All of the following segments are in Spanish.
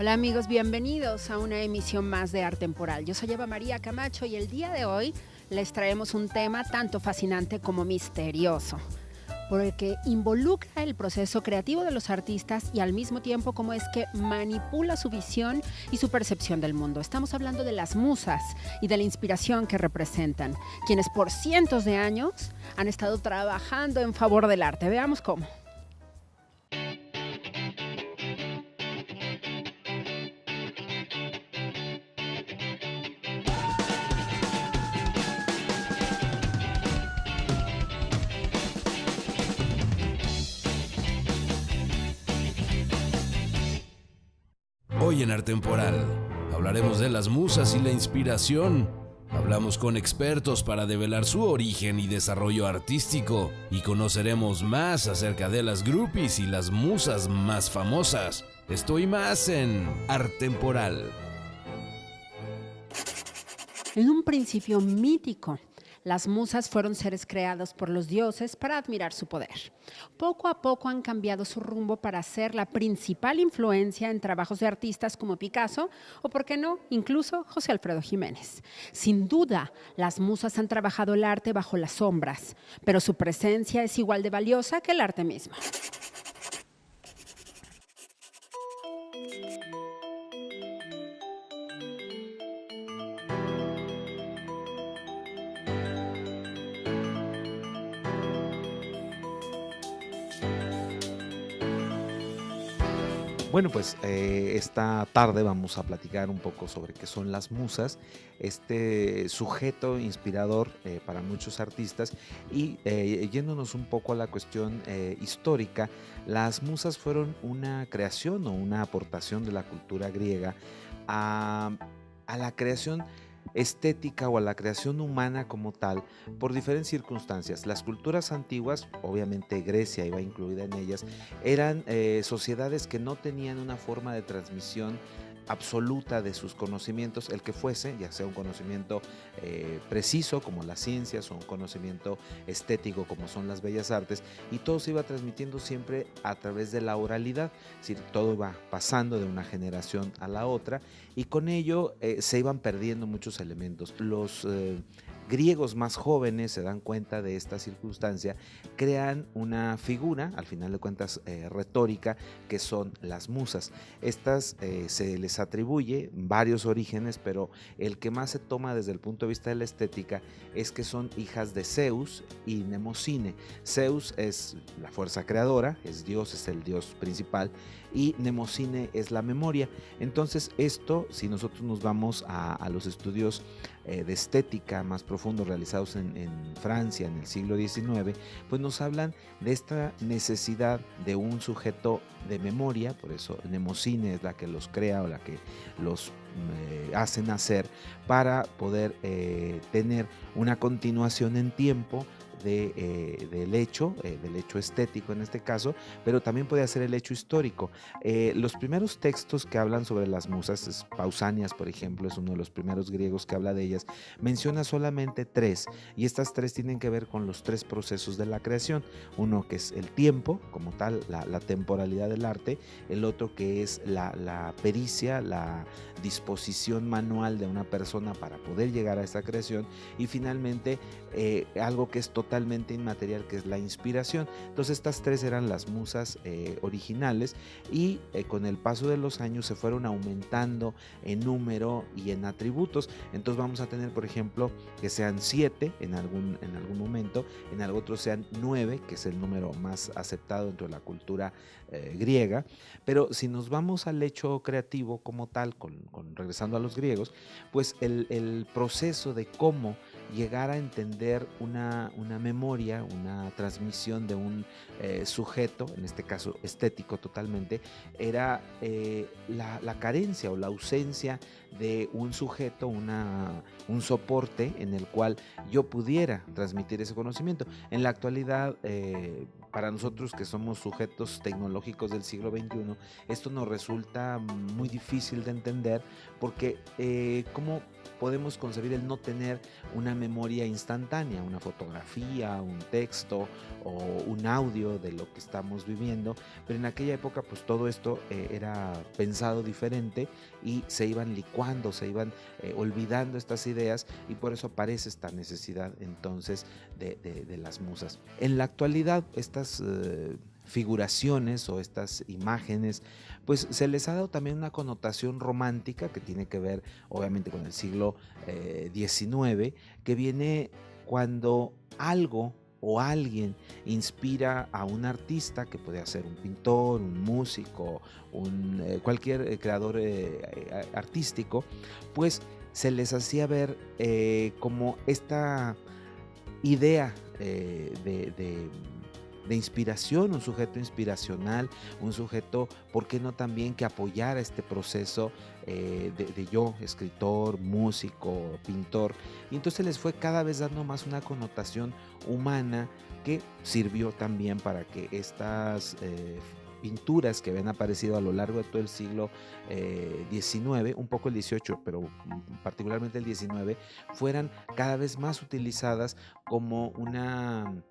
Hola amigos, bienvenidos a una emisión más de Artemporal. Yo soy Eva María Camacho y el día de hoy les traemos un tema tanto fascinante como misterioso, porque involucra el proceso creativo de los artistas y al mismo tiempo cómo es que manipula su visión y su percepción del mundo. Estamos hablando de las musas y de la inspiración que representan, quienes por cientos de años han estado trabajando en favor del arte. Veamos cómo. Hoy en Artemporal hablaremos de las musas y la inspiración. Hablamos con expertos para develar su origen y desarrollo artístico y conoceremos más acerca de las groupies y las musas más famosas. Esto y más en Artemporal. En un principio mítico, las musas fueron seres creados por los dioses para admirar su poder. Poco a poco han cambiado su rumbo para ser la principal influencia en trabajos de artistas como Picasso o, por qué no, incluso José Alfredo Jiménez. Sin duda, las musas han trabajado el arte bajo las sombras, pero su presencia es igual de valiosa que el arte mismo. Bueno, pues esta tarde vamos a platicar un poco sobre qué son las musas, este sujeto inspirador para muchos artistas y yéndonos un poco a la cuestión histórica, las musas fueron una creación o una aportación de la cultura griega a, a la creación estética o a la creación humana como tal por diferentes circunstancias. Las culturas antiguas, obviamente Grecia iba incluida en ellas, eran sociedades que no tenían una forma de transmisión absoluta de sus conocimientos, el que fuese, ya sea un conocimiento preciso como las ciencias o un conocimiento estético como son las bellas artes, y todo se iba transmitiendo siempre a través de la oralidad, es decir, todo iba pasando de una generación a la otra y con ello se iban perdiendo muchos elementos. Los griegos más jóvenes se dan cuenta de esta circunstancia, crean una figura, al final de cuentas retórica, que son las musas. Estas se les atribuye varios orígenes, pero el que más se toma desde el punto de vista de la estética es que son hijas de Zeus y Mnemosine. Zeus es la fuerza creadora, es Dios, es el Dios principal, y Mnemosine es la memoria. Entonces esto, si nosotros nos vamos a los estudios de estética más profundos realizados en Francia en el siglo XIX, pues nos hablan de esta necesidad de un sujeto de memoria, por eso Mnemosine es la que los crea o la que los hacen nacer para poder tener una continuación en tiempo del hecho estético en este caso, pero también puede ser el hecho histórico. Los primeros textos que hablan sobre las musas, Pausanias, por ejemplo, es uno de los primeros griegos que habla de ellas, menciona solamente tres, y estas tres tienen que ver con los tres procesos de la creación. Uno que es el tiempo, como tal, la temporalidad del arte; el otro que es la pericia, la disposición manual de una persona para poder llegar a esta creación; y finalmente algo que es totalmente inmaterial, que es la inspiración. Entonces estas tres eran las musas originales, y con el paso de los años se fueron aumentando en número y en atributos. Entonces vamos a tener, por ejemplo, que sean 7 en algún momento, en algún otro sean 9, que es el número más aceptado dentro de la cultura griega. Pero si nos vamos al hecho creativo como tal, regresando a los griegos, pues el proceso de cómo llegar a entender una memoria, una transmisión de un sujeto, en este caso estético totalmente, era la carencia o la ausencia de un sujeto, un soporte en el cual yo pudiera transmitir ese conocimiento. En la actualidad, para nosotros que somos sujetos tecnológicos del siglo XXI, esto nos resulta muy difícil de entender porque ¿cómo podemos concebir el no tener una memoria instantánea, una fotografía, un texto o un audio de lo que estamos viviendo, pero en aquella época pues todo esto era pensado diferente y se iban licuando, se iban olvidando estas ideas, y por eso aparece esta necesidad entonces de las musas. En la actualidad estas figuraciones o estas imágenes, pues se les ha dado también una connotación romántica que tiene que ver obviamente con el siglo XIX, que viene cuando algo o alguien inspira a un artista, que puede ser un pintor, un músico, cualquier creador artístico, pues se les hacía ver como esta idea de inspiración, un sujeto inspiracional, un sujeto, ¿por qué no también que apoyara este proceso de yo, escritor, músico, pintor? Y entonces les fue cada vez dando más una connotación humana que sirvió también para que estas pinturas que habían aparecido a lo largo de todo el siglo XIX, un poco el XVIII, pero particularmente el XIX, fueran cada vez más utilizadas como una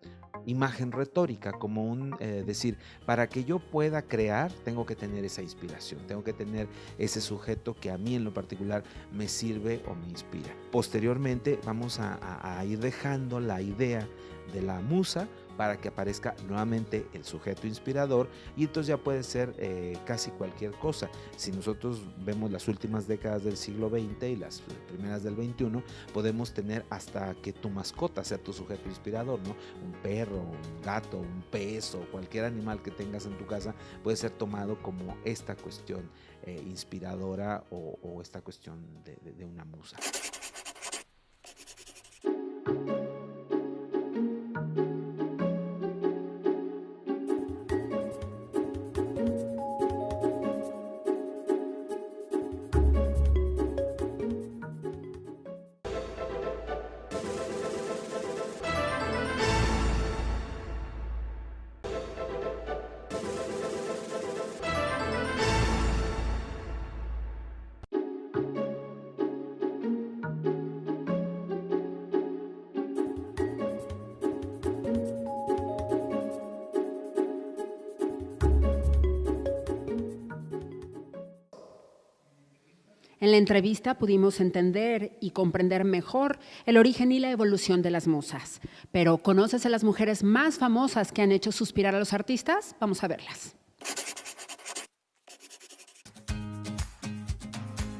imagen retórica, como un decir, para que yo pueda crear tengo que tener esa inspiración, tengo que tener ese sujeto que a mí en lo particular me sirve o me inspira. Posteriormente vamos a ir dejando la idea de la musa para que aparezca nuevamente el sujeto inspirador, y entonces ya puede ser casi cualquier cosa. Si nosotros vemos las últimas décadas del siglo XX y las primeras del XXI, podemos tener hasta que tu mascota sea tu sujeto inspirador, ¿no? Un perro, un gato, un pez o cualquier animal que tengas en tu casa puede ser tomado como esta cuestión inspiradora o esta cuestión de una musa. En la entrevista pudimos entender y comprender mejor el origen y la evolución de las musas. Pero ¿conoces a las mujeres más famosas que han hecho suspirar a los artistas? Vamos a verlas.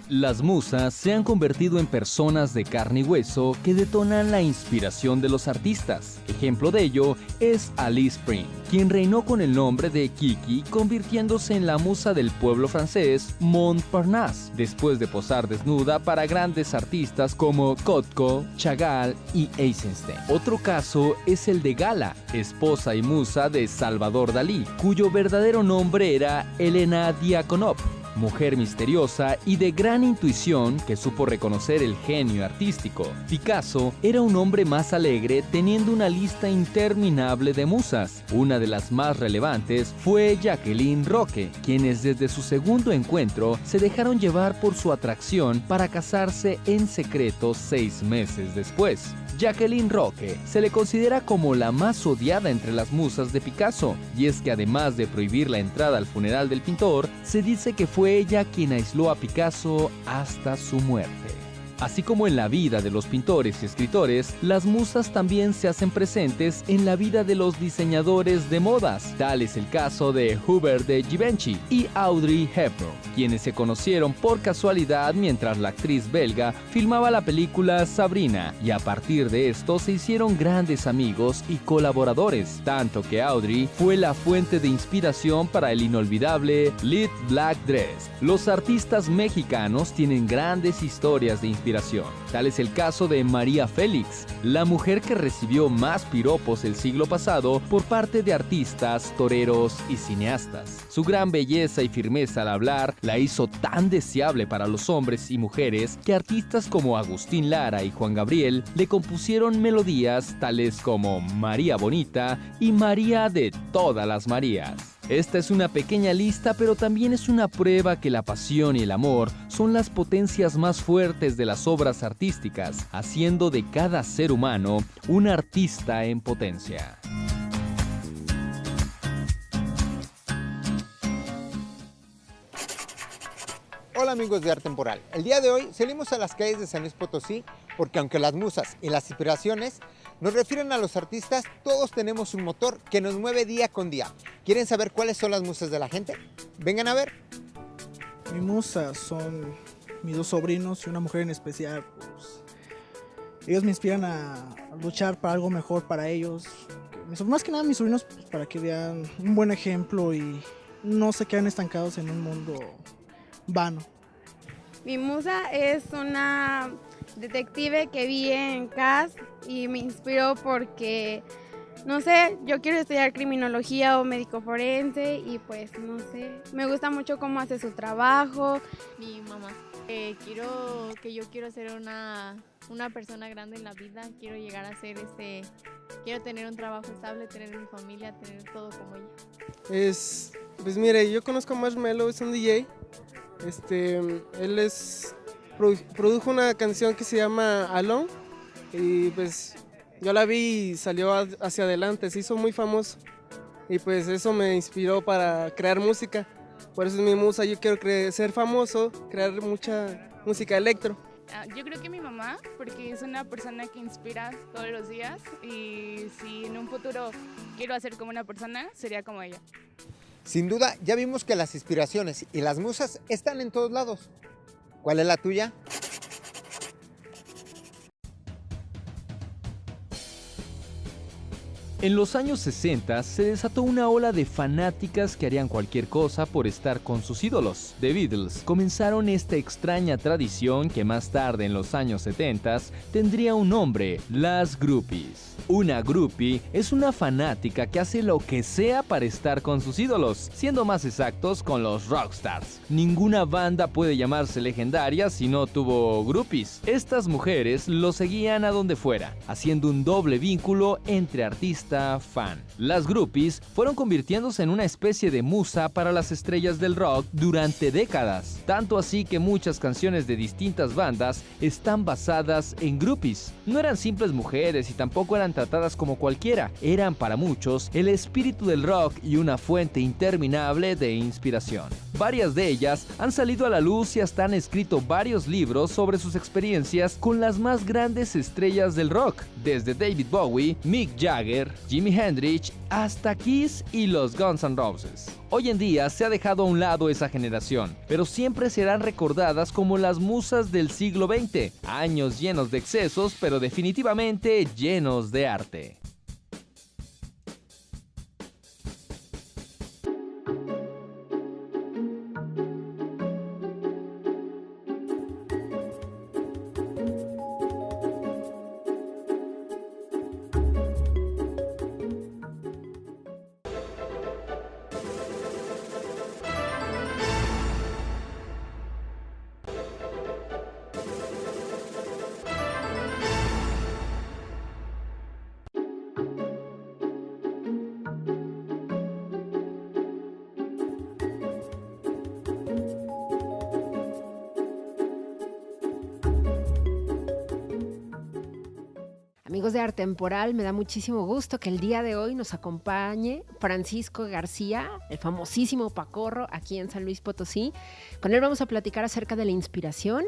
Las musas se han convertido en personas de carne y hueso que detonan la inspiración de los artistas. Ejemplo de ello es Alice Spring, quien reinó con el nombre de Kiki, convirtiéndose en la musa del pueblo francés Montparnasse, después de posar desnuda para grandes artistas como Rothko, Chagall y Eisenstein. Otro caso es el de Gala, esposa y musa de Salvador Dalí, cuyo verdadero nombre era Elena Diakonov. Mujer misteriosa y de gran intuición que supo reconocer el genio artístico. Picasso era un hombre más alegre, teniendo una lista interminable de musas. Una de las más relevantes fue Jacqueline Roque, quienes desde su segundo encuentro se dejaron llevar por su atracción para casarse en secreto 6 meses después. Jacqueline Roque se le considera como la más odiada entre las musas de Picasso, y es que además de prohibir la entrada al funeral del pintor, se dice que fue ella quien aisló a Picasso hasta su muerte. Así como en la vida de los pintores y escritores, las musas también se hacen presentes en la vida de los diseñadores de modas. Tal es el caso de Hubert de Givenchy y Audrey Hepburn, quienes se conocieron por casualidad mientras la actriz belga filmaba la película Sabrina, y a partir de esto se hicieron grandes amigos y colaboradores, tanto que Audrey fue la fuente de inspiración para el inolvidable Lit Black Dress. Los artistas mexicanos tienen grandes historias de inspiración. Tal es el caso de María Félix, la mujer que recibió más piropos el siglo pasado por parte de artistas, toreros y cineastas. Su gran belleza y firmeza al hablar la hizo tan deseable para los hombres y mujeres que artistas como Agustín Lara y Juan Gabriel le compusieron melodías tales como María Bonita y María de todas las Marías. Esta es una pequeña lista, pero también es una prueba que la pasión y el amor son las potencias más fuertes de las obras artísticas, haciendo de cada ser humano un artista en potencia. Hola amigos de Arte Temporal, el día de hoy salimos a las calles de San Luis Potosí porque aunque las musas y las inspiraciones nos refieren a los artistas, todos tenemos un motor que nos mueve día con día. ¿Quieren saber cuáles son las musas de la gente? Vengan a ver. Mi musa son mis dos sobrinos y una mujer en especial. Pues, ellos me inspiran a luchar para algo mejor para ellos. Más que nada mis sobrinos, pues, para que vean un buen ejemplo y no se queden estancados en un mundo vano. Mi musa es una detective que vi en CAS y me inspiró porque, no sé, yo quiero estudiar criminología o médico forense y pues, no sé, me gusta mucho cómo hace su trabajo. Mi mamá. Yo quiero ser una persona grande en la vida, quiero llegar a ser quiero tener un trabajo estable, tener mi familia, tener todo como ella. Pues mire, yo conozco a Marshmello, es un DJ. Él produjo una canción que se llama Alone y pues yo la vi y salió hacia adelante, se hizo muy famoso y pues eso me inspiró para crear música. Por eso es mi musa, yo quiero ser famoso, crear mucha música electro. Yo creo que mi mamá, porque es una persona que inspira todos los días y si en un futuro quiero hacer como una persona, sería como ella. Sin duda, ya vimos que las inspiraciones y las musas están en todos lados. ¿Cuál es la tuya? En los años 60 se desató una ola de fanáticas que harían cualquier cosa por estar con sus ídolos. The Beatles comenzaron esta extraña tradición que más tarde en los años 70 tendría un nombre, las groupies. Una groupie es una fanática que hace lo que sea para estar con sus ídolos, siendo más exactos con los rockstars. Ninguna banda puede llamarse legendaria si no tuvo groupies. Estas mujeres lo seguían a donde fuera, haciendo un doble vínculo entre artista-fan. Las groupies fueron convirtiéndose en una especie de musa para las estrellas del rock durante décadas, tanto así que muchas canciones de distintas bandas están basadas en groupies. No eran simples mujeres y tampoco eran tratadas como cualquiera, eran para muchos el espíritu del rock y una fuente interminable de inspiración. Varias de ellas han salido a la luz y hasta han escrito varios libros sobre sus experiencias con las más grandes estrellas del rock, desde David Bowie, Mick Jagger, Jimi Hendrix, hasta Kiss y los Guns N' Roses. Hoy en día se ha dejado a un lado esa generación, pero siempre serán recordadas como las musas del siglo XX, años llenos de excesos, pero definitivamente llenos de arte. Amigos de Arte Temporal, me da muchísimo gusto que el día de hoy nos acompañe Francisco García, el famosísimo Pacorro, aquí en San Luis Potosí. Con él vamos a platicar acerca de la inspiración,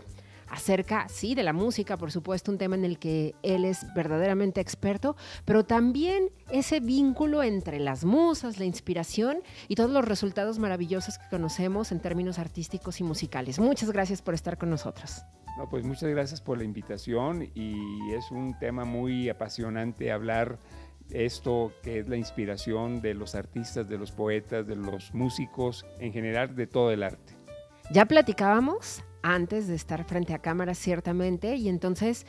acerca, sí, de la música, por supuesto, un tema en el que él es verdaderamente experto, pero también ese vínculo entre las musas, la inspiración y todos los resultados maravillosos que conocemos en términos artísticos y musicales. Muchas gracias por estar con nosotros. No, pues muchas gracias por la invitación y es un tema muy apasionante hablar esto que es la inspiración de los artistas, de los poetas, de los músicos, en general de todo el arte. Ya platicábamos antes de estar frente a cámara ciertamente y entonces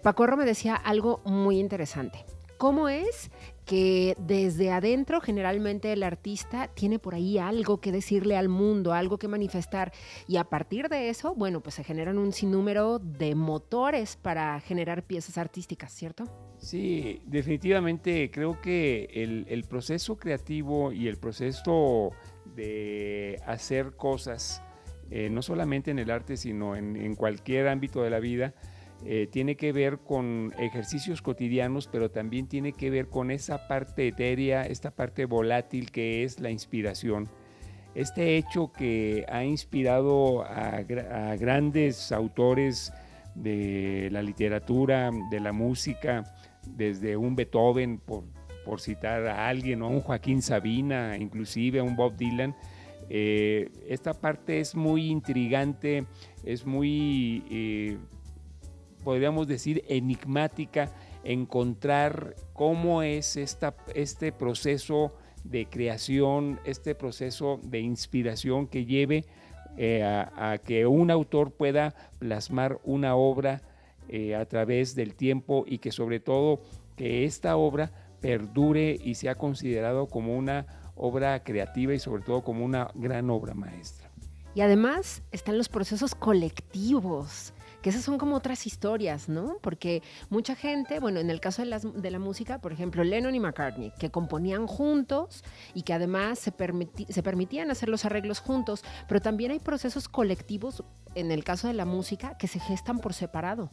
Pacorro me decía algo muy interesante. ¿Cómo es que desde adentro generalmente el artista tiene por ahí algo que decirle al mundo, algo que manifestar? Y a partir de eso, bueno, pues se generan un sinnúmero de motores para generar piezas artísticas, ¿cierto? Sí, definitivamente creo que el proceso creativo y el proceso de hacer cosas, no solamente en el arte, sino en cualquier ámbito de la vida, tiene que ver con ejercicios cotidianos, pero también tiene que ver con esa parte etérea, esta parte volátil que es la inspiración. Este hecho que ha inspirado a grandes autores de la literatura, de la música, desde un Beethoven, por citar a alguien, o a un Joaquín Sabina, inclusive a un Bob Dylan. Esta parte es muy intrigante, es muy, podríamos decir, enigmática, encontrar cómo es este proceso de creación, este proceso de inspiración que lleve a que un autor pueda plasmar una obra a través del tiempo, y que sobre todo que esta obra perdure y sea considerado como una obra creativa y sobre todo como una gran obra maestra. Y además están los procesos colectivos, que esas son como otras historias, ¿no? Porque mucha gente, bueno, en el caso de la música, por ejemplo, Lennon y McCartney, que componían juntos y que además se permitían hacer los arreglos juntos, pero también hay procesos colectivos, en el caso de la música, que se gestan por separado.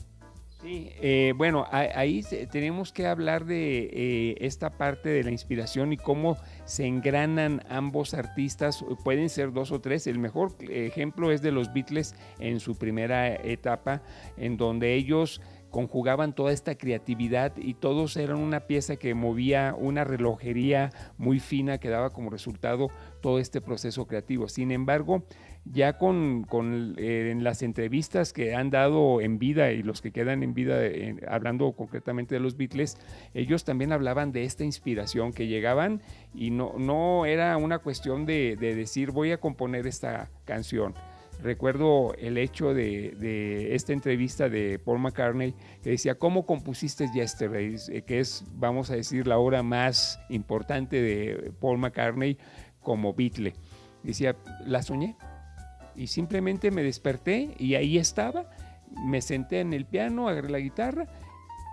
Sí, bueno, ahí tenemos que hablar de esta parte de la inspiración y cómo se engranan ambos artistas. Pueden ser dos o tres. El mejor ejemplo es de los Beatles en su primera etapa, en donde ellos conjugaban toda esta creatividad y todos eran una pieza que movía una relojería muy fina que daba como resultado todo este proceso creativo. Sin embargo, ya en las entrevistas que han dado en vida y los que quedan en vida, hablando concretamente de los Beatles, ellos también hablaban de esta inspiración que llegaban y no era una cuestión de decir voy a componer esta canción. Recuerdo el hecho de esta entrevista de Paul McCartney que decía, ¿cómo compusiste Yesterday? Que es, vamos a decir, la obra más importante de Paul McCartney como Beatle. Decía, la soñé y simplemente me desperté y ahí estaba, me senté en el piano, agarré la guitarra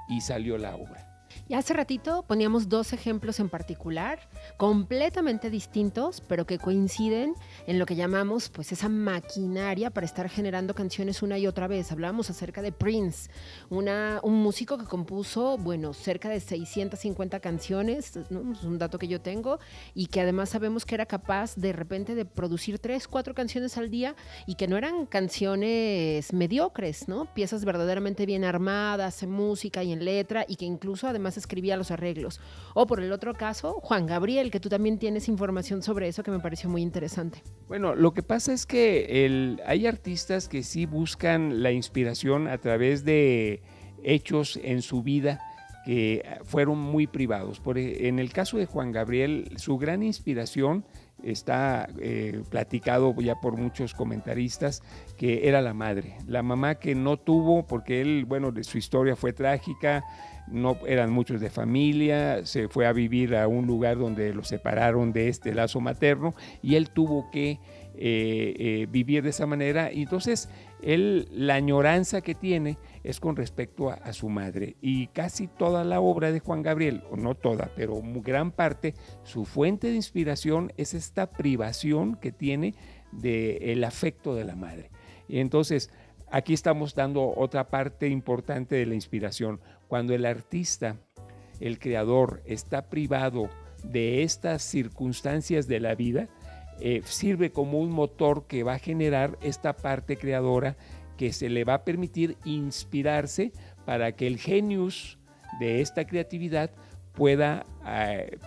y salió la obra. Y hace ratito poníamos dos ejemplos en particular, completamente distintos, pero que coinciden en lo que llamamos pues esa maquinaria para estar generando canciones una y otra vez. Hablábamos acerca de Prince, un músico que compuso, bueno, cerca de 650 canciones, ¿no? Es un dato que yo tengo, y que además sabemos que era capaz de repente de producir 3, 4 canciones al día, y que no eran canciones mediocres, ¿no? Piezas verdaderamente bien armadas en música y en letra, y que incluso además escribía los arreglos. O por el otro caso, Juan Gabriel, que tú también tienes información sobre eso que me pareció muy interesante. Bueno, lo que pasa es que hay artistas que sí buscan la inspiración a través de hechos en su vida que fueron muy privados. En el caso de Juan Gabriel, su gran inspiración está platicado ya por muchos comentaristas, que era la madre, la mamá que no tuvo, porque él, bueno, su historia fue trágica, no eran muchos de familia, se fue a vivir a un lugar donde lo separaron de este lazo materno y él tuvo que vivir de esa manera, y entonces la añoranza que tiene es con respecto a su madre, y casi toda la obra de Juan Gabriel, o no toda, pero gran parte, su fuente de inspiración es esta privación que tiene del afecto de la madre. Y entonces aquí estamos dando otra parte importante de la inspiración. Cuando el artista, el creador, está privado de estas circunstancias de la vida, sirve como un motor que va a generar esta parte creadora que se le va a permitir inspirarse para que el genius de esta creatividad pueda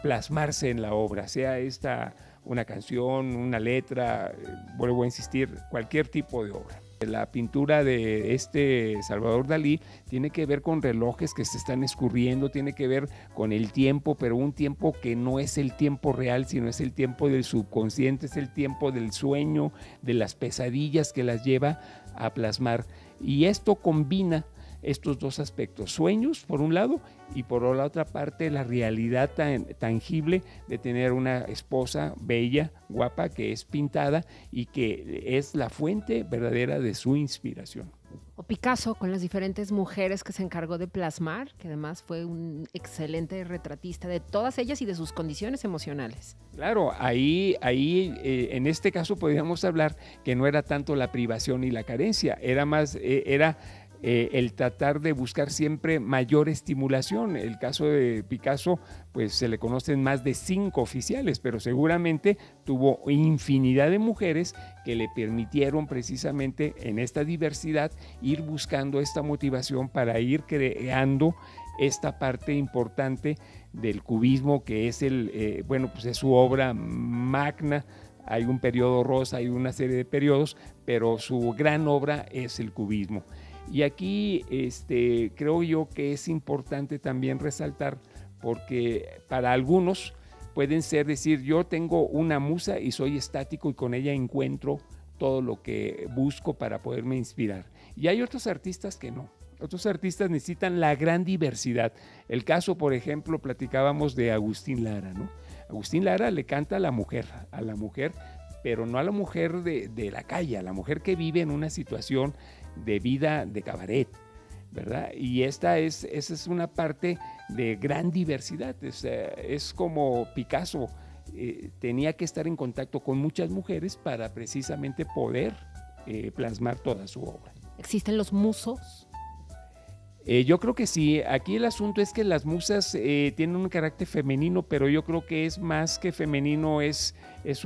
plasmarse en la obra, sea esta una canción, una letra, vuelvo a insistir, cualquier tipo de obra. La pintura de Salvador Dalí tiene que ver con relojes que se están escurriendo, tiene que ver con el tiempo, pero un tiempo que no es el tiempo real, sino es el tiempo del subconsciente, es el tiempo del sueño, de las pesadillas que las lleva a plasmar. Y esto combina estos dos aspectos, sueños por un lado y por la otra parte la realidad tangible de tener una esposa bella, guapa, que es pintada y que es la fuente verdadera de su inspiración. O Picasso con las diferentes mujeres que se encargó de plasmar, que además fue un excelente retratista de todas ellas y de sus condiciones emocionales. Claro, ahí en este caso podríamos hablar que no era tanto la privación y la carencia, era más, el tratar de buscar siempre mayor estimulación. El caso de Picasso, pues se le conocen más de 5 oficiales, pero seguramente tuvo infinidad de mujeres que le permitieron precisamente en esta diversidad ir buscando esta motivación para ir creando esta parte importante del cubismo, que es pues es su obra magna. Hay un periodo rosa, hay una serie de periodos, pero su gran obra es el cubismo. Y aquí creo yo que es importante también resaltar, porque para algunos pueden ser decir, yo tengo una musa y soy estático y con ella encuentro todo lo que busco para poderme inspirar. Y hay otros artistas que no. Otros artistas necesitan la gran diversidad. El caso, por ejemplo, platicábamos de Agustín Lara, ¿no? Agustín Lara le canta a la mujer, pero no a la mujer de la calle, a la mujer que vive en una situación de vida de cabaret, ¿verdad? Y esa es una parte de gran diversidad. Es como Picasso, tenía que estar en contacto con muchas mujeres para precisamente poder plasmar toda su obra. ¿Existen los musos? Yo creo que sí. Aquí el asunto es que las musas tienen un carácter femenino, pero yo creo que es más que femenino, es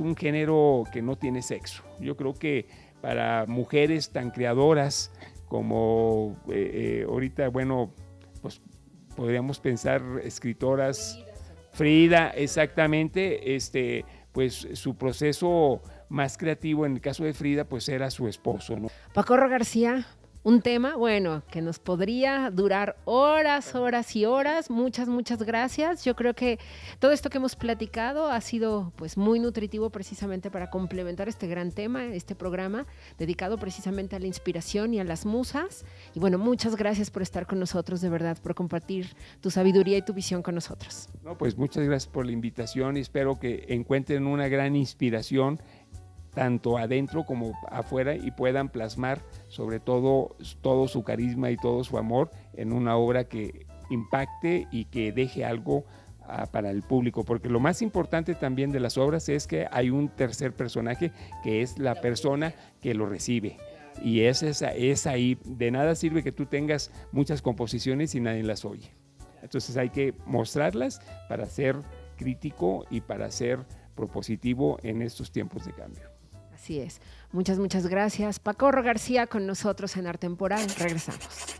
un género que no tiene sexo. Yo creo que para mujeres tan creadoras como ahorita, bueno, pues podríamos pensar escritoras, Frida, exactamente, pues su proceso más creativo en el caso de Frida, pues era su esposo, ¿no? Pacorro García, un tema, bueno, que nos podría durar horas, horas y horas. Muchas, muchas gracias. Yo creo que todo esto que hemos platicado ha sido pues muy nutritivo precisamente para complementar este gran tema, este programa dedicado precisamente a la inspiración y a las musas. Y bueno, muchas gracias por estar con nosotros, de verdad, por compartir tu sabiduría y tu visión con nosotros. No, pues muchas gracias por la invitación y espero que encuentren una gran inspiración tanto adentro como afuera y puedan plasmar sobre todo su carisma y todo su amor en una obra que impacte y que deje algo para el público, porque lo más importante también de las obras es que hay un tercer personaje que es la persona que lo recibe, y es ahí. De nada sirve que tú tengas muchas composiciones y nadie las oye. Entonces hay que mostrarlas para ser crítico y para ser propositivo en estos tiempos de cambio. Así es. Muchas, muchas gracias. Pacorro García con nosotros en Artemporal. Regresamos.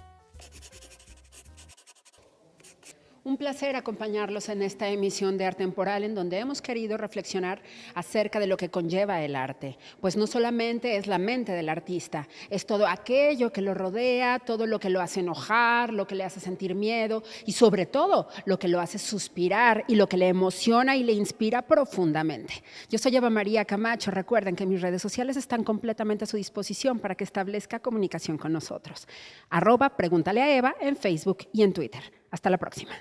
Un placer acompañarlos en esta emisión de Artemporal, en donde hemos querido reflexionar acerca de lo que conlleva el arte. Pues no solamente es la mente del artista, es todo aquello que lo rodea, todo lo que lo hace enojar, lo que le hace sentir miedo y sobre todo lo que lo hace suspirar y lo que le emociona y le inspira profundamente. Yo soy Eva María Camacho. Recuerden que mis redes sociales están completamente a su disposición para que establezca comunicación con nosotros. @Pregúntale a Eva en Facebook y en Twitter. Hasta la próxima.